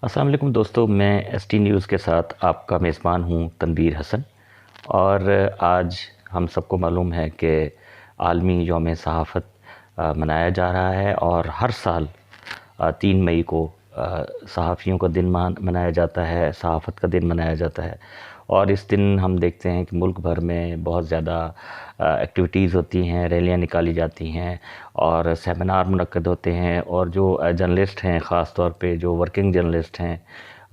अस्सलाम वालेकुम दोस्तों, मैं एसटी न्यूज़ के साथ आपका मेज़बान हूँ तनवीर हसन। और आज हम सबको मालूम है कि आलमी यौम सहाफ़त मनाया जा रहा है और हर साल 3 मई को सहाफ़ियों का दिन मनाया जाता है, सहाफ़त का दिन मनाया जाता है। और इस दिन हम देखते हैं कि मुल्क भर में बहुत ज़्यादा एक्टिविटीज़ होती हैं, रैलियाँ निकाली जाती हैं और सेमिनार मुनक्कद होते हैं। और जो जर्नलिस्ट हैं, ख़ास तौर पे जो वर्किंग जर्नलिस्ट हैं,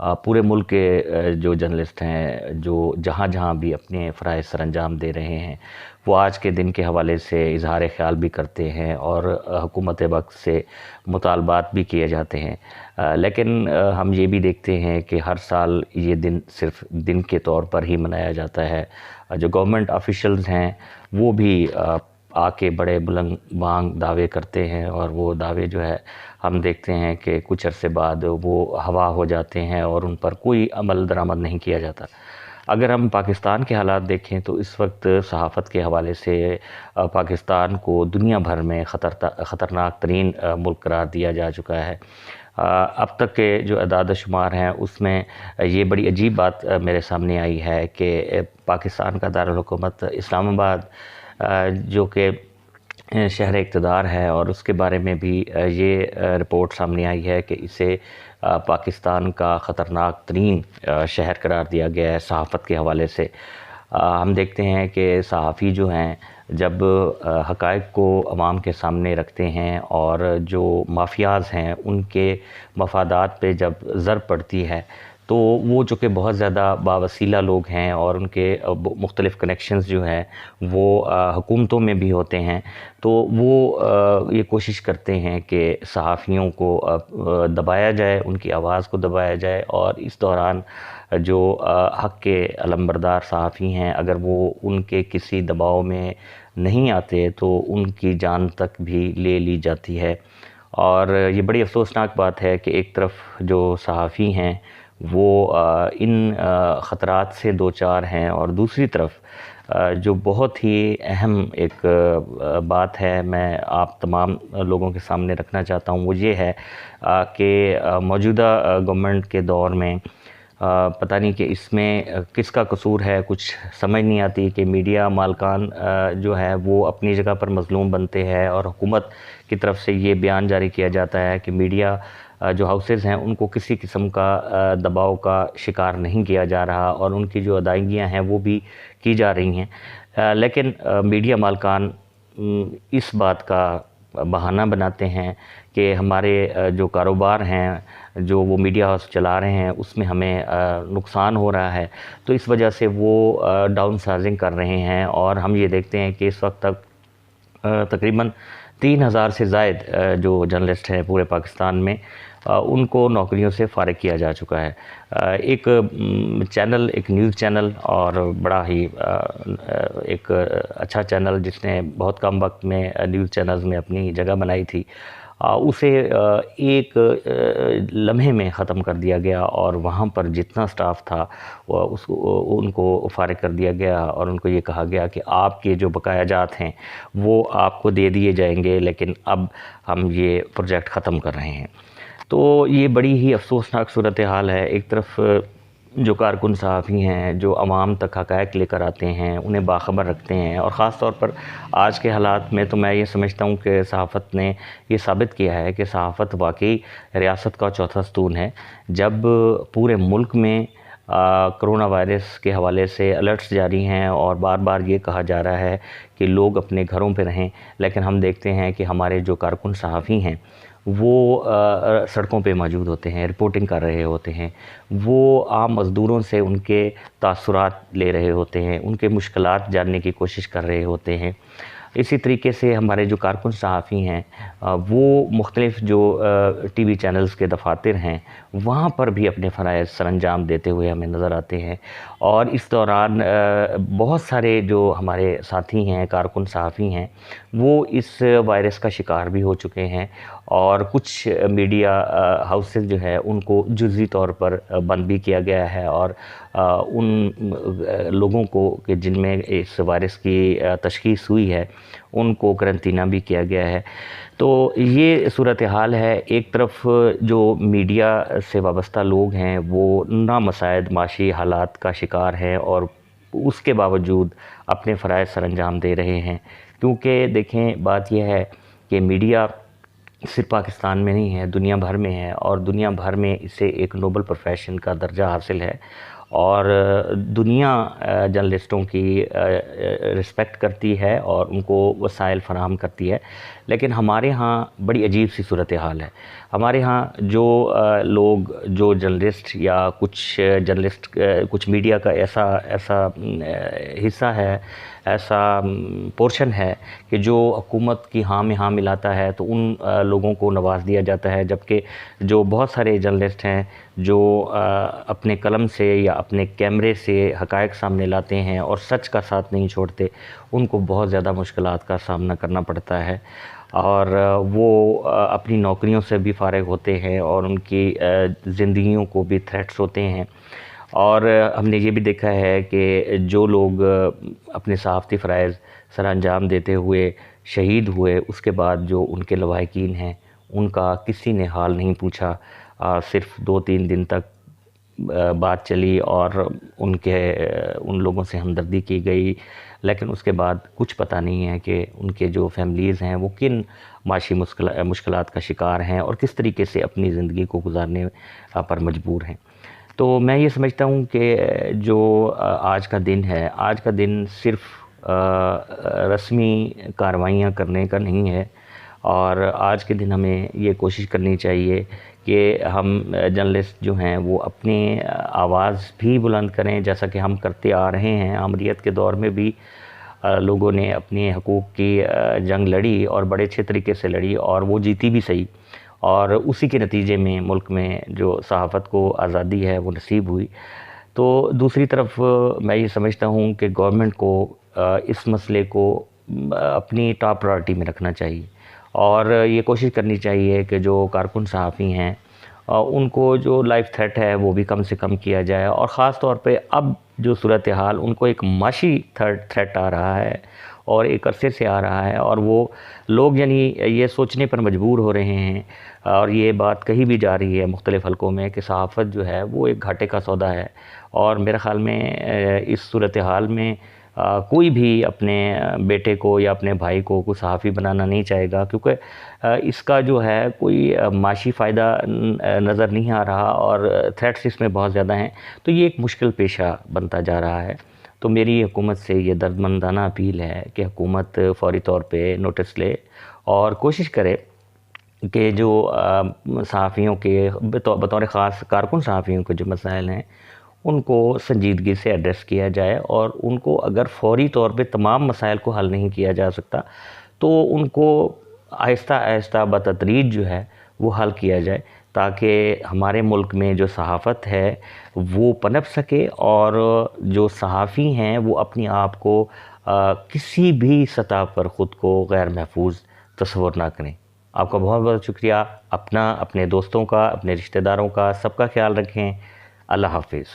पूरे मुल्क के जो जर्नलिस्ट हैं, जो जहाँ-जहाँ भी अपने फ़राइज़ सरअंजाम दे रहे हैं, वो आज के दिन के हवाले से इज़हार ख़याल भी करते हैं और हुकूमत वक़्त से मुतालबात भी किए जाते हैं। लेकिन हम ये भी देखते हैं कि हर साल ये दिन सिर्फ़ दिन के तौर पर ही मनाया जाता है। जो गवर्नमेंट ऑफ़िशियल्स हैं, वो भी आके बड़े बुलंद बांग दावे करते हैं और वो दावे जो है हम देखते हैं कि कुछ अरसे बाद वो हवा हो जाते हैं और उन पर कोई अमल दरामद नहीं किया जाता। अगर हम पाकिस्तान के हालात देखें तो इस वक्त सहाफ़त के हवाले से पाकिस्तान को दुनिया भर में ख़तरनाक तरीन मुल्क करार दिया जा चुका है। अब तक के जो अदाद शुमार हैं उसमें ये बड़ी अजीब बात मेरे सामने आई है कि पाकिस्तान का दारुल हुकूमत इस्लामाबाद जो कि शहर इक़्तिदार है, और उसके बारे में भी ये रिपोर्ट सामने आई है कि इसे पाकिस्तान का ख़तरनाक तरीन शहर करार दिया गया है सहाफ़त के हवाले से। हम देखते हैं कि सहाफ़ी जो हैं जब हक़ाइक़ को अवाम के सामने रखते हैं और जो माफियाज़ हैं उनके मफादात पे जब ज़र पड़ती है तो वो जो कि बहुत ज़्यादा बावसीला लोग हैं और उनके मुख्तलिफ़ कनेक्शंस जो हैं वो हुकूमतों में भी होते हैं, तो वो ये कोशिश करते हैं कि सहाफ़ियों को दबाया जाए, उनकी आवाज़ को दबाया जाए। और इस दौरान जो हक़ के अलमबरदार सहाफ़ी हैं, अगर वो उनके किसी दबाव में नहीं आते तो उनकी जान तक भी ले ली जाती है। और ये बड़ी अफ़सोसनाक बात है कि एक तरफ जो सहाफ़ी हैं वो इन ख़तरात से दो चार हैं, और दूसरी तरफ जो बहुत ही अहम एक बात है मैं आप तमाम लोगों के सामने रखना चाहता हूँ, वो ये है कि मौजूदा गवर्नमेंट के दौर में पता नहीं कि इसमें किसका कसूर है। कुछ समझ नहीं आती कि मीडिया मालकान जो है वो अपनी जगह पर मज़लूम बनते हैं और हुकूमत की तरफ से ये बयान जारी किया जाता है कि मीडिया जो हाउसेज़ हैं उनको किसी किस्म का दबाव का शिकार नहीं किया जा रहा और उनकी जो अदायगियाँ हैं वो भी की जा रही हैं। लेकिन मीडिया मालकान इस बात का बहाना बनाते हैं कि हमारे जो कारोबार हैं, जो वो मीडिया हाउस चला रहे हैं, उसमें हमें नुकसान हो रहा है, तो इस वजह से वो डाउन साइज़िंग कर रहे हैं। और हम ये देखते हैं कि इस वक्त तक तकरीबन 3000 से ज़ायद जो जर्नलिस्ट हैं पूरे पाकिस्तान में उनको नौकरियों से फ़ारिग किया जा चुका है। एक चैनल, एक न्यूज़ चैनल और बड़ा ही एक अच्छा चैनल जिसने बहुत कम वक्त में न्यूज़ चैनल्स में अपनी जगह बनाई थी, उसे एक लम्हे में ख़त्म कर दिया गया और वहाँ पर जितना स्टाफ था उसको उनको फ़ारिग कर दिया गया और उनको ये कहा गया कि आपके जो बकायाजात हैं वो आपको दे दिए जाएंगे, लेकिन अब हम ये प्रोजेक्ट ख़त्म कर रहे हैं। तो ये बड़ी ही अफ़सोसनाक सूरत हाल है। एक तरफ जो कारकुन सहाफ़ी हैं, जो आवाम तक हक़ाइक़ लेकर आते हैं, उन्हें बाख़बर रखते हैं, और ख़ास तौर पर आज के हालात में तो मैं ये समझता हूँ कि सहाफ़त ने ये साबित किया है कि सहाफ़त वाकई रियासत का चौथा स्तून है। जब पूरे मुल्क में कोरोना वायरस के हवाले से अलर्ट्स जारी हैं और बार बार ये कहा जा रहा है कि लोग अपने घरों पे रहें, लेकिन हम देखते हैं कि हमारे जो कारकुन सहाफ़ी हैं वो सड़कों पे मौजूद होते हैं, रिपोर्टिंग कर रहे होते हैं, वो आम मज़दूरों से उनके तासुरात ले रहे होते हैं, उनके मुश्किलात जानने की कोशिश कर रहे होते हैं। इसी तरीके से हमारे जो कारकुन सहाफ़ी हैं वो मुख्तलिफ़ जो टीवी चैनल्स के दफ़ातर हैं वहाँ पर भी अपने फ़राइज़ सरअंजाम देते हुए हमें नज़र आते हैं। और इस दौरान बहुत सारे जो हमारे साथी हैं, कारकुन सहाफ़ी हैं, वो इस वायरस का शिकार भी हो चुके हैं और कुछ मीडिया हाउसेस जो है उनको जुज़वी तौर पर बंद भी किया गया है और उन लोगों को कि जिनमें इस वायरस की तशख़ीस हुई है उनको करंतना भी किया गया है। تو یہ صورتحال ہے. ایک طرف جو میڈیا سے وابستہ لوگ ہیں وہ نامساعد معاشی حالات کا شکار ہیں اور اس کے باوجود اپنے فرائض سر انجام دے رہے ہیں. کیونکہ دیکھیں بات یہ ہے کہ میڈیا صرف پاکستان میں نہیں ہے، دنیا بھر میں ہے، اور دنیا بھر میں اسے ایک نوبل پروفیشن کا درجہ حاصل ہے، اور دنیا جرنلسٹوں کی رسپیکٹ کرتی ہے اور ان کو وسائل فراہم کرتی ہے. لیکن ہمارے ہاں بڑی عجیب سی صورتحال ہے. ہمارے ہاں جو لوگ، جو جرنلسٹ یا کچھ میڈیا کا ایسا حصہ ہے، ایسا پورشن ہے کہ جو حکومت کی ہاں میں ہاں ملاتا ہے، تو ان لوگوں کو نواز دیا جاتا ہے. جبکہ جو بہت سارے جرنلسٹ ہیں جو اپنے قلم سے یا اپنے کیمرے سے حقائق سامنے لاتے ہیں اور سچ کا ساتھ نہیں چھوڑتے، ان کو بہت زیادہ مشکلات کا سامنا کرنا پڑتا ہے، اور وہ اپنی نوکریوں سے بھی فارغ ہوتے ہیں اور ان کی زندگیوں کو بھی تھریٹس ہوتے ہیں. اور ہم نے یہ بھی دیکھا ہے کہ جو لوگ اپنے صحافتی فرائض سر انجام دیتے ہوئے شہید ہوئے، اس کے بعد جو ان کے لواحقین ہیں ان کا کسی نے حال نہیں پوچھا. صرف 2-3 دن تک بات چلی اور ان لوگوں سے ہمدردی کی گئی، لیکن اس کے بعد کچھ پتہ نہیں ہے کہ ان کے جو فیملیز ہیں وہ کن معاشی مشکلات کا شکار ہیں اور کس طریقے سے اپنی زندگی کو گزارنے پر مجبور ہیں. تو میں یہ سمجھتا ہوں کہ جو آج کا دن ہے، آج کا دن صرف رسمی کارروائیاں کرنے کا نہیں ہے، اور آج کے دن ہمیں یہ کوشش کرنی چاہیے کہ ہم جرنلسٹ جو ہیں وہ اپنی آواز بھی بلند کریں، جیسا کہ ہم کرتے آ رہے ہیں. آمریت کے دور میں بھی لوگوں نے اپنے حقوق کی جنگ لڑی اور بڑے اچھے طریقے سے لڑی، اور وہ جیتی بھی صحیح، اور اسی کے نتیجے میں ملک میں جو صحافت کو آزادی ہے وہ نصیب ہوئی. تو دوسری طرف میں یہ سمجھتا ہوں کہ گورنمنٹ کو اس مسئلے کو اپنی ٹاپ پرائرٹی میں رکھنا چاہیے، اور یہ کوشش کرنی چاہیے کہ جو کارکن صحافی ہیں ان کو جو لائف تھریٹ ہے وہ بھی کم سے کم کیا جائے. اور خاص طور پہ اب جو صورتحال ان کو ایک معاشی تھریٹ آ رہا ہے اور ایک عرصے سے آ رہا ہے، اور وہ لوگ یعنی یہ سوچنے پر مجبور ہو رہے ہیں، اور یہ بات کہی بھی جا رہی ہے مختلف حلقوں میں کہ صحافت جو ہے وہ ایک گھاٹے کا سودا ہے. اور میرے خیال میں اس صورتحال میں کوئی بھی اپنے بیٹے کو یا اپنے بھائی کو کوئی صحافی بنانا نہیں چاہے گا، کیونکہ اس کا جو ہے کوئی معاشی فائدہ نظر نہیں آ رہا اور تھریٹس اس میں بہت زیادہ ہیں. تو یہ ایک مشکل پیشہ بنتا جا رہا ہے. تو میری حکومت سے یہ دردمندانہ اپیل ہے کہ حکومت فوری طور پہ نوٹس لے اور کوشش کرے کہ جو صحافیوں کے بطور خاص کارکن صحافیوں کے جو مسائل ہیں ان کو سنجیدگی سے ایڈریس کیا جائے، اور ان کو اگر فوری طور پہ تمام مسائل کو حل نہیں کیا جا سکتا تو ان کو آہستہ آہستہ بتدریج جو ہے وہ حل کیا جائے، تاکہ ہمارے ملک میں جو صحافت ہے وہ پنپ سکے، اور جو صحافی ہیں وہ اپنی آپ کو کسی بھی سطح پر خود کو غیر محفوظ تصور نہ کریں. آپ کا بہت بہت شکریہ. اپنا، اپنے دوستوں کا، اپنے رشتہ داروں کا، سب کا خیال رکھیں. اللہ حافظ.